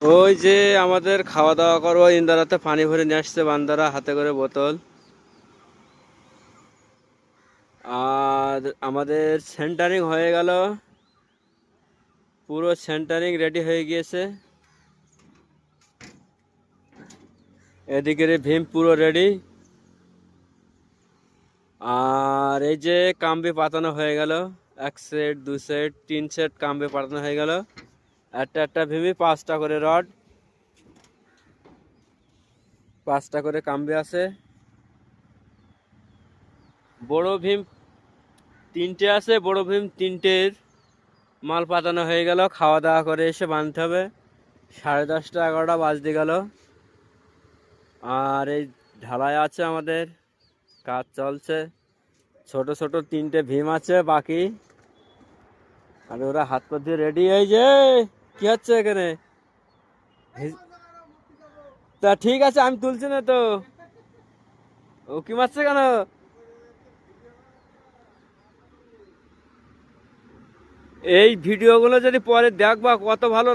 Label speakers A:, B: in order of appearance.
A: ওই যে আমাদের খাওয়া দাওয়া করবো, ইন্দারাতে পানি ভরে নিয়ে আসছে বান্দারা হাতে করে বোতল। আর আমাদের সেন্টারিং হয়ে গেল, পুরো সেন্টারিং রেডি হয়ে গিয়েছে। এদিকে ভীম পুরো রেডি। আর এই যে কাম্বি পাতানো হয়ে গেল, 1 সেট 2 সেট 3 সেট কাম্বি পাতানো হয়ে গেল। একটা একটা ভীমই 5টা করে রড, 5টা করে কাম্বি আছে। বড় ভীম 3টে আছে, বড় ভীম 3টের মাল পাতানো হয়ে গেল। খাওয়া দাওয়া করে এসে বাঁধতে হবে। 10:30 11টা বাজতে গেল। আর এই ঢালাই আছে, আমাদের কাজ চলছে। ছোট ছোট 3টে ভীম আছে বাকি। আর ওরা হাত পা দিয়ে রেডি। এই যে কি হচ্ছে এখানে? তা ঠিক আছে, আমি তুলছি না তো। ও কি মারছে কেন? এই ভিডিওগুলো যদি পরে দেখবা কত ভালো